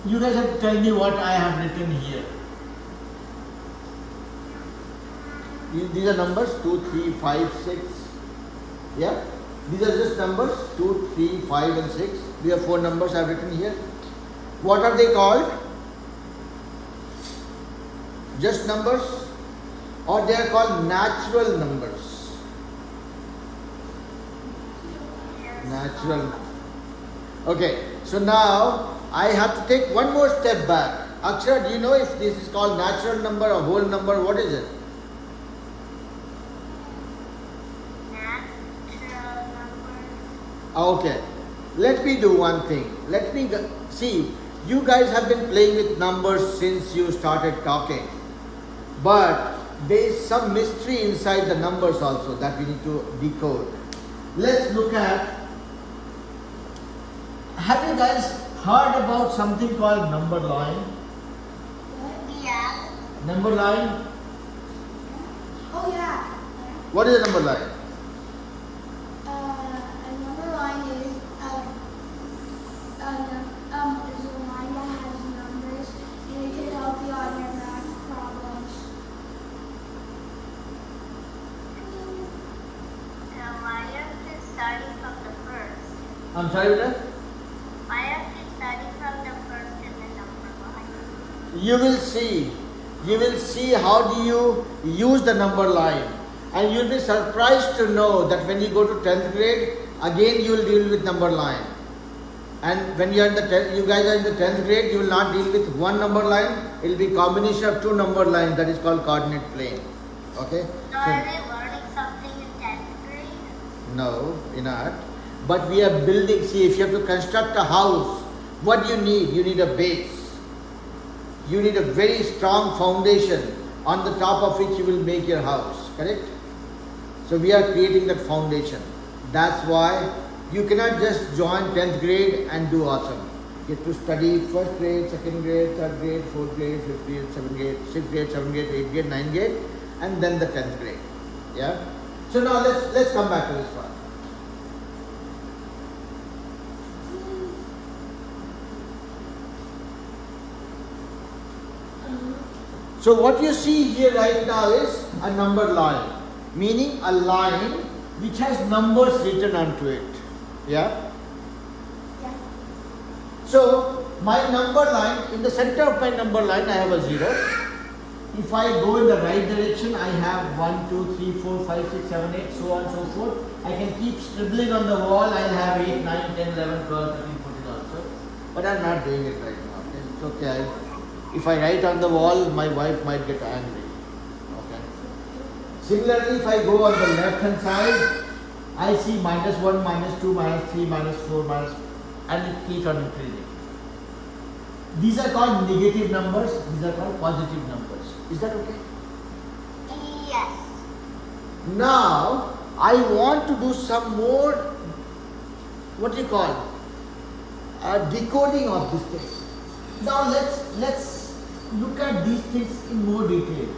Speaker 1: You guys have to tell me what I have written here. These are numbers 2, 3, 5, 6. Yeah, these are just numbers 2, 3, 5, and 6. These are 4 numbers I have written here. What are they called? Just numbers, or they are called natural numbers? Natural. Okay, so now I have to take one more step back. Akshara, do you know if this is called natural number or whole number? What is it?
Speaker 2: Natural numbers.
Speaker 1: Okay, let me do one thing. Let me see. You guys have been playing with numbers since you started talking, but there is some mystery inside the numbers also that we need to decode. Let's look at. Have you guys heard about something called number line?
Speaker 2: Yeah.
Speaker 1: Number line.
Speaker 4: Oh yeah.
Speaker 1: What is a number line?
Speaker 4: A number line is a line that has numbers, and it can help you on your math problems.
Speaker 2: Why aren't you starting from the first?
Speaker 1: I'm sorry, Vina?
Speaker 2: Why aren't you starting from the first in the number line?
Speaker 1: You will see how do you use the number line, and you'll be surprised to know that when you go to 10th grade, again you will deal with number line. And when you are in you guys are in the 10th grade, you will not deal with one number line. It will be combination of 2 number lines, that is called coordinate plane. Okay?
Speaker 2: So are they learning something in 10th grade?
Speaker 1: No, you're not. But we are building. See, if you have to construct a house, what do you need? You need a base. You need a very strong foundation on the top of which you will make your house. Correct? So we are creating that foundation. That's why you cannot just join 10th grade and do awesome. You have to study 1st grade, 2nd grade, 3rd grade, 4th grade, 5th grade, 7th grade, 6th grade, 7th grade, 8th grade, 9th grade, and then the 10th grade. Yeah? So now let's come back to this part. So what you see here right now is a number line, meaning a line which has numbers written onto it. Yeah?
Speaker 4: Yeah.
Speaker 1: So my number line, in the center of my number line I have a 0. If I go in the right direction, I have 1, 2, 3, 4, 5, 6, 7, 8, so on and so forth. I can keep scribbling on the wall, I'll have 8, 9, 10, 11, 12, 13, 14 also. But I'm not doing it right now. It's okay. If I write on the wall, my wife might get angry. Okay. Similarly, if I go on the left hand side, I see -1, -2, -3, -4, and it keeps on increasing. These are called negative numbers, these are called positive numbers. Is that okay?
Speaker 2: Yes.
Speaker 1: Now, I want to do some more, what do you call, decoding of this thing. Now let's look at these things in more detail.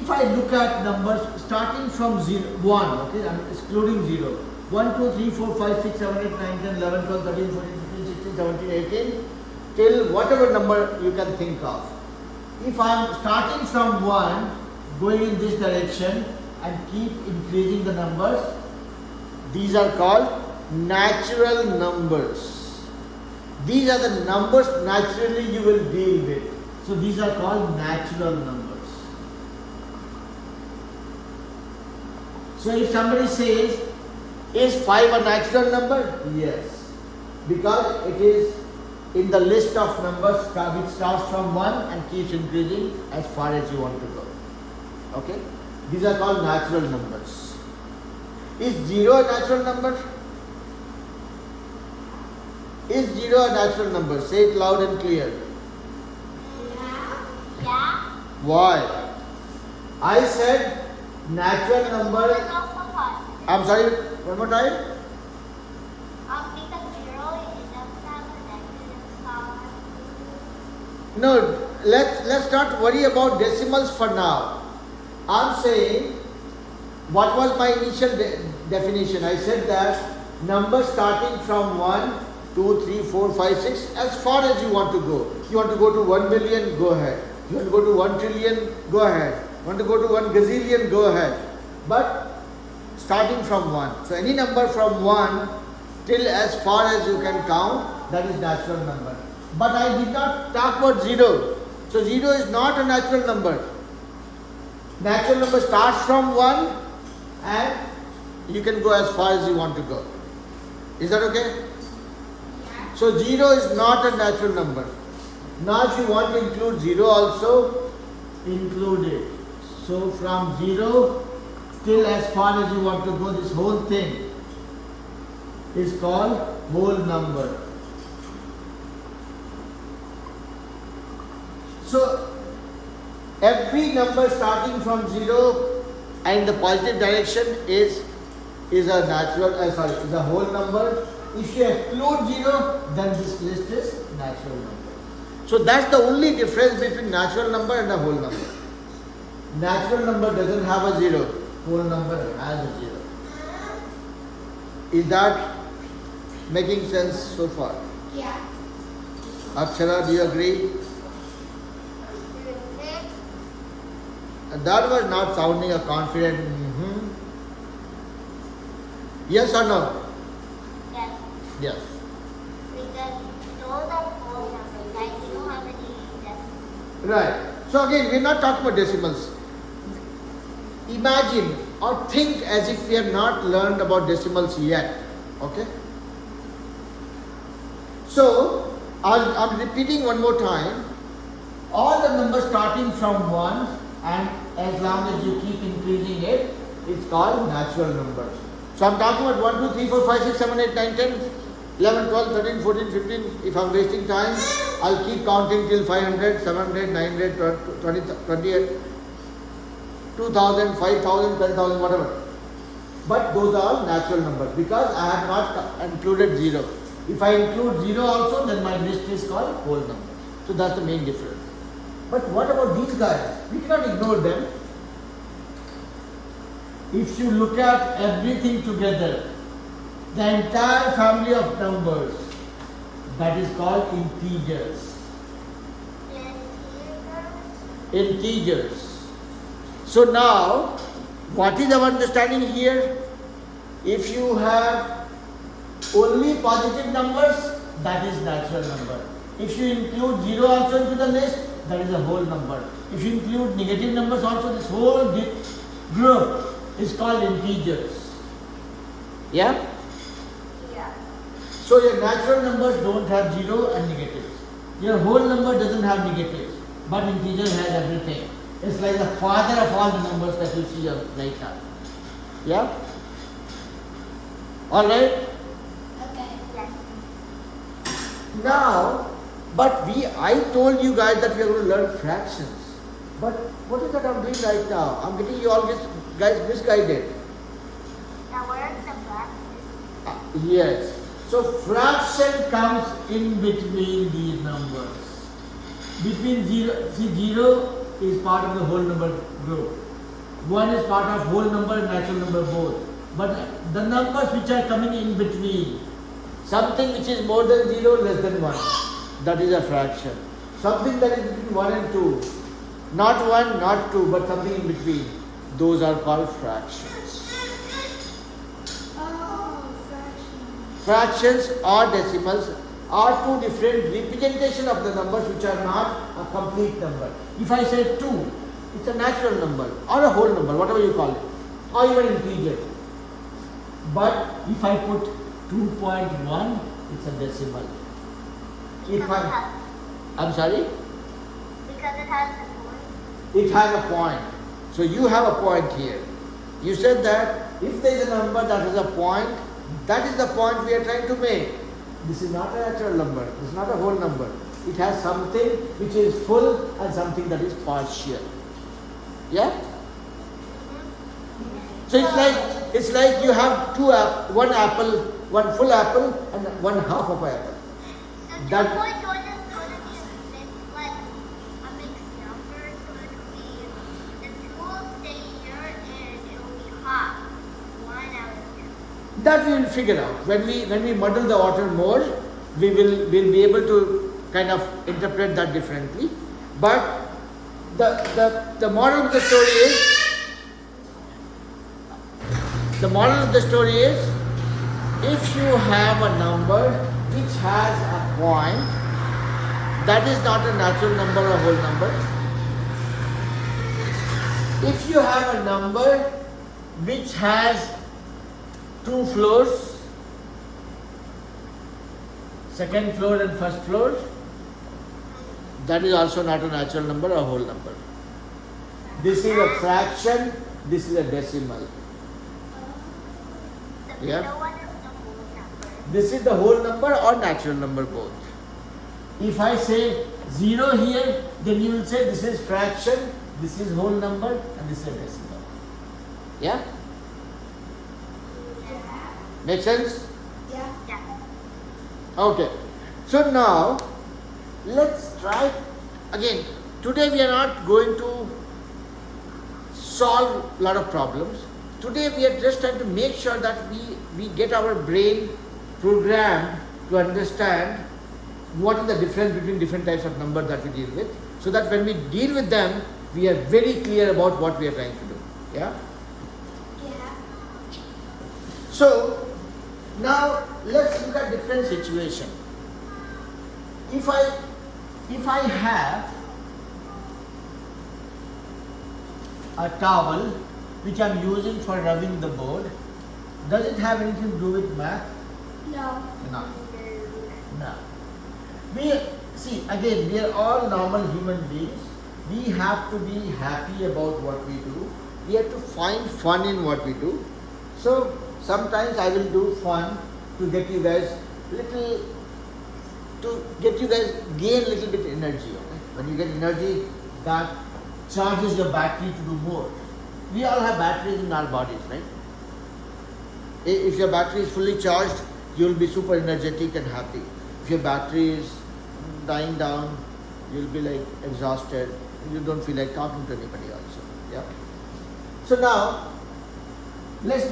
Speaker 1: If I look at numbers starting from 1, okay, I'm excluding 0. 1, 2, 3, 4, 5, 6, 7, 8, 9, 10, 11, 12, 13, 14, 15, 16, 17, 18, till whatever number you can think of. If I'm starting from 1, going in this direction and keep increasing the numbers, these are called natural numbers. These are the numbers naturally you will deal with. So these are called natural numbers. So if somebody says, is 5 a natural number? Yes. Because it is in the list of numbers which starts from 1 and keeps increasing as far as you want to go. Okay? These are called natural numbers. Is 0 a natural number? Is 0 a natural number? Say it loud and clear.
Speaker 4: Yeah.
Speaker 2: Yeah.
Speaker 1: Why? I said natural number.
Speaker 2: It's also positive.
Speaker 1: I'm sorry, one more time.
Speaker 2: Because 0 is just have a negative power.
Speaker 1: No, let's not worry about decimals for now. I'm saying, what was my initial definition? I said that numbers starting from 1, 2, 3, 4, 5, 6, as far as you want to go. You want to go to 1 million, go ahead. You want to go to 1 trillion, go ahead. You want to go to 1 gazillion, go ahead. But starting from 1. So any number from 1 till as far as you can count, that is natural number. But I did not talk about 0. So 0 is not a natural number. Natural number starts from 1 and you can go as far as you want to go. Is that okay?
Speaker 4: Yeah.
Speaker 1: So 0 is not a natural number. Now if you want to include 0 also, include it. So from 0 till as far as you want to go, this whole thing is called whole number. So every number starting from 0 and the positive direction is a natural, is a whole number. If you exclude 0, then this list is natural number. So that's the only difference between natural number and a whole number. Natural number doesn't have a 0. Whole number has a 0. Is that making sense so far?
Speaker 4: Yeah.
Speaker 1: Akshara, do you agree? That was not sounding a confident Yes or no?
Speaker 2: Yes.
Speaker 1: Yes.
Speaker 2: Because those are whole numbers. Like you don't have any decimals.
Speaker 1: Right. So again, we're not talking about decimals. Imagine or think as if we have not learned about decimals yet. Okay? So, I'm repeating one more time. All the numbers starting from 1 and as long as you keep increasing it, it's called natural numbers. So I'm talking about 1, 2, 3, 4, 5, 6, 7, 8, 9, 10, 11, 12, 13, 14, 15. If I'm wasting time, I'll keep counting till 500, 700, 900, 20, 28, 2000, 5000, 10,000, whatever. But those are all natural numbers because I have not included 0. If I include 0 also, then my list is called whole number. So that's the main difference. But what about these guys? We cannot ignore them. If you look at everything together, the entire family of numbers, that is called integers. Integers. So now, what is our understanding here? If you have only positive numbers, that is natural number. If you include 0 also into the list, that is a whole number. If you include negative numbers also, this whole group is called integers. Yeah?
Speaker 2: Yeah.
Speaker 1: So your natural numbers don't have 0 and negatives. Your whole number doesn't have negatives, but integer has everything. It's like the father of all the numbers that you see right now. Yeah? Alright?
Speaker 4: Okay.
Speaker 2: Yes.
Speaker 1: Now, but I told you guys that we are going to learn fractions. But what is that I'm doing right now? I'm getting you all guys misguided.
Speaker 2: Now where's the black?
Speaker 1: Yes. So fraction comes in between these numbers. Between 0, see 0 is part of the whole number group. 1 is part of whole number and natural number both. But the numbers which are coming in between, something which is more than 0, less than 1, that is a fraction. Something that is between 1 and 2, not 1, not 2, but something in between, those are called fractions.
Speaker 4: Oh, fraction.
Speaker 1: Fractions or decimals are two different representations of the numbers which are not a complete number. If I say 2, it's a natural number or a whole number, whatever you call it, or even integer. But if I put 2.1, it's a decimal. If I'm sorry?
Speaker 2: Because it has the point.
Speaker 1: It has a point. So you have a point here. You said that if there is a number that has a point, that is the point we are trying to make. This is not a natural number. This is not a whole number. It has something which is full and something that is partial. Yeah? So it's like you have one apple, one full apple and one half of an apple.
Speaker 2: So
Speaker 1: That-
Speaker 2: 2.1 is going to be like a mixed number, so it will be the 2 will stay here and it will be half. 1 out of 2.
Speaker 1: That we will figure out. When we muddle the water more, we'll be able to kind of interpret that differently. But the moral of the story is if you have a number which has a point, that is not a natural number or whole number. If you have a number which has 2 floors, second floor and first floor, that is also not a natural number or whole number. This is a fraction, this is a decimal.
Speaker 2: The
Speaker 1: Yeah.
Speaker 2: middle one is the whole number.
Speaker 1: This is the whole number or natural number both. If I say 0 here, then you will say this is fraction, this is whole number and this is a decimal. Yeah? Make sense?
Speaker 4: Yeah.
Speaker 2: Yeah.
Speaker 1: Okay. So now let's try again. Today we are not going to solve a lot of problems. Today we are just trying to make sure that we get our brain programmed to understand what is the difference between different types of numbers that we deal with, so that when we deal with them, we are very clear about what we are trying to do. Yeah?
Speaker 4: Yeah.
Speaker 1: So now let's look at different situation. If I have a towel which I am using for rubbing the board, does it have anything to do with math?
Speaker 4: No.
Speaker 1: No. No. We are all normal human beings. We have to be happy about what we do. We have to find fun in what we do. So sometimes I will do fun to get you guys gain a little bit energy. Okay? When you get energy, that charges your battery to do more. We all have batteries in our bodies, right? If your battery is fully charged, you will be super energetic and happy. If your battery is dying down, you'll be like exhausted. You don't feel like talking to anybody also. Yeah. So now, let's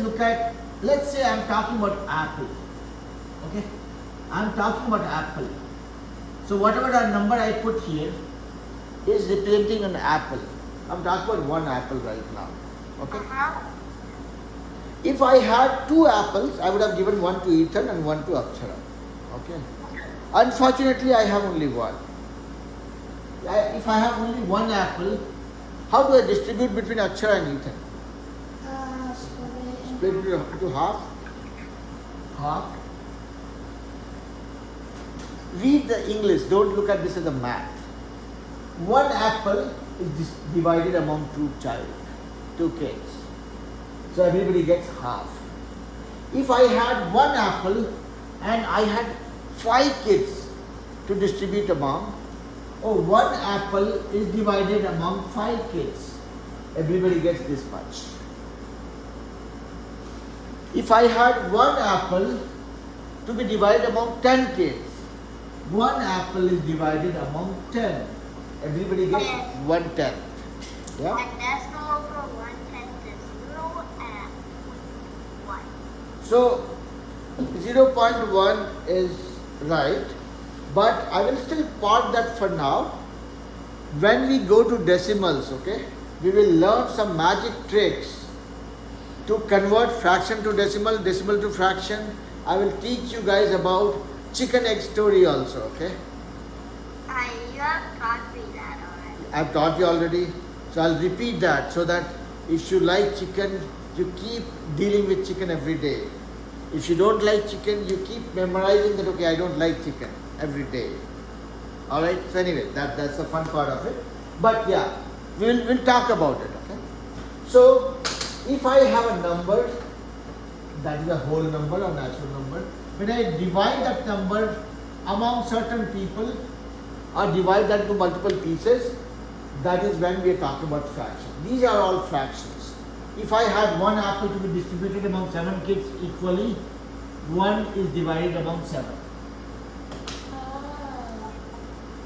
Speaker 1: say I'm talking about apple. Okay? I'm talking about apple. So whatever the number I put here is representing an apple. I'm talking about one apple right now. Okay? If I had 2 apples, I would have given one to Ethan and one to Akshara. Okay? Unfortunately, I have only one. If I have only one apple, how do I distribute between Akshara and Ethan? Split it into half. Half. Read the English. Don't look at this as a math. One apple is divided among 2 kids. So everybody gets half. If I had one apple and I had 5 kids to distribute among, one apple is divided among 5 kids. Everybody gets this much. If I had one apple to be divided among 10 kids, one apple is divided among 10. Everybody gets 1/10. Yeah?
Speaker 2: And decimal for 1/10 is 0 and 1.
Speaker 1: So 0.1 is right, but I will still park that for now. When we go to decimals, okay, we will learn some magic tricks to convert fraction to decimal, decimal to fraction. I will teach you guys about chicken egg story also, okay?
Speaker 2: You have taught me that already.
Speaker 1: I've taught you already, so I'll repeat that so that if you like chicken, you keep dealing with chicken every day. If you don't like chicken, you keep memorizing that, okay, I don't like chicken every day. Alright, so anyway, that's the fun part of it. But yeah, we'll talk about it, okay? So, if I have a number, that is a whole number or natural number, when I divide that number among certain people or divide that into multiple pieces, that is when we are talking about fraction. These are all fractions. If I had one apple to be distributed among 7 kids equally, 1 is divided among 7.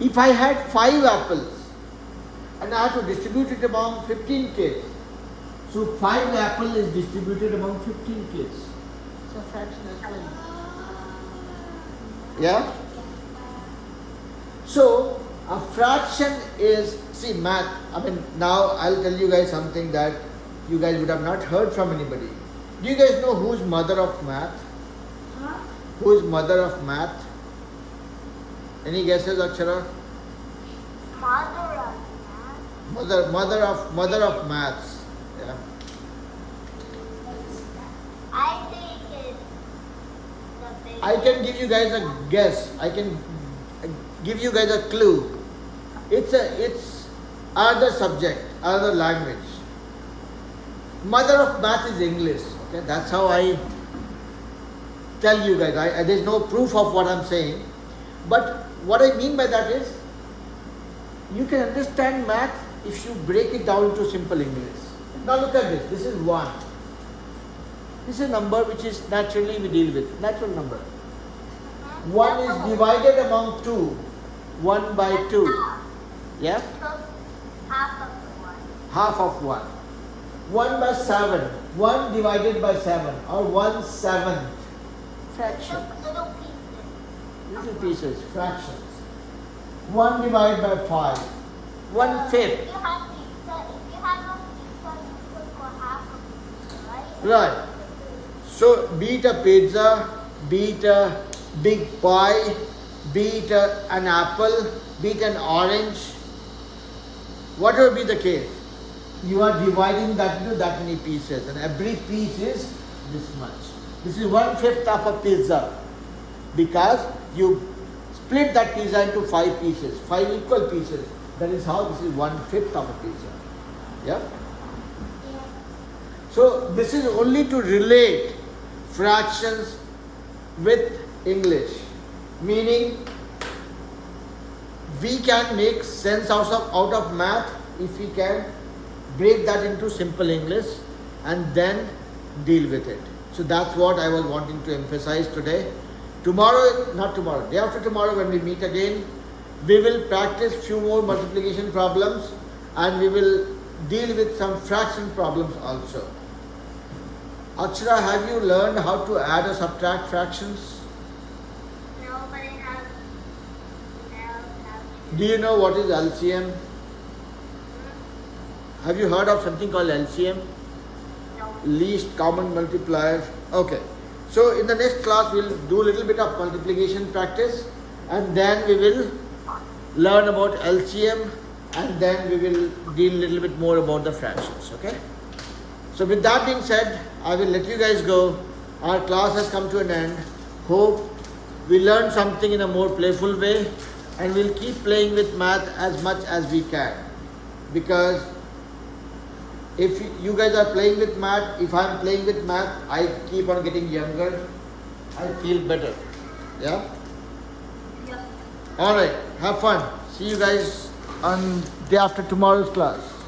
Speaker 1: If I had 5 apples and I had to distribute it among 15 kids, so 5 apple is distributed among 15 kids. It's a fraction as well. Yeah? So, a fraction is, see math, I mean now I'll tell you guys something that you guys would have not heard from anybody. Do you guys know who's mother of math?
Speaker 4: Huh?
Speaker 1: Who is mother of math? Any guesses, Akshara? Mother of maths. Yeah.
Speaker 2: I think it's the big.
Speaker 1: I can give you guys a guess. I can give you guys a clue. It's another subject, another language. Mother of math is English. Okay, that's how I tell you guys. There's no proof of what I'm saying, but what I mean by that is, you can understand math if you break it down into simple English. Now look at this. This is 1. This is a number which is naturally we deal with. Natural number. 1 is divided among 2. 1 by 2. Yeah?
Speaker 2: So half of the one.
Speaker 1: Half of 1. 1 by 7. 1 divided by 7. Or 1/7. Fraction.
Speaker 2: Little pieces.
Speaker 1: Little pieces. Fractions. 1 divided by 5. 1/5.
Speaker 2: If you have a pizza, you could go half of pizza, right?
Speaker 1: Right. So be it a pizza, be it a big pie, be it an apple, be it an orange, whatever be the case, you are dividing that into that many pieces, and every piece is this much. This is 1/5 of a pizza, because you split that pizza into 5 pieces, 5 equal pieces. That is how this is 1/5 of a pizza. Yeah? So this is only to relate fractions with English, meaning we can make sense out of math if we can break that into simple English and then deal with it. So that's what I was wanting to emphasize today. Day after tomorrow when we meet again, we will practice few more multiplication problems and we will deal with some fraction problems also. Akshara, have you learned how to add or subtract fractions?
Speaker 2: No, but I have.
Speaker 1: Do you know what is LCM? Have you heard of something called LCM?
Speaker 2: No.
Speaker 1: Least common multiplier. Okay. So in the next class we'll do a little bit of multiplication practice and then we will learn about LCM and then we will deal a little bit more about the fractions. Okay. So with that being said, I will let you guys go. Our class has come to an end. Hope we learn something in a more playful way and we'll keep playing with math as much as we can. Because if you guys are playing with math, if I'm playing with math, I keep on getting younger. I feel better. Yeah?
Speaker 2: Yep.
Speaker 1: Alright, have fun. See you guys on day after tomorrow's class.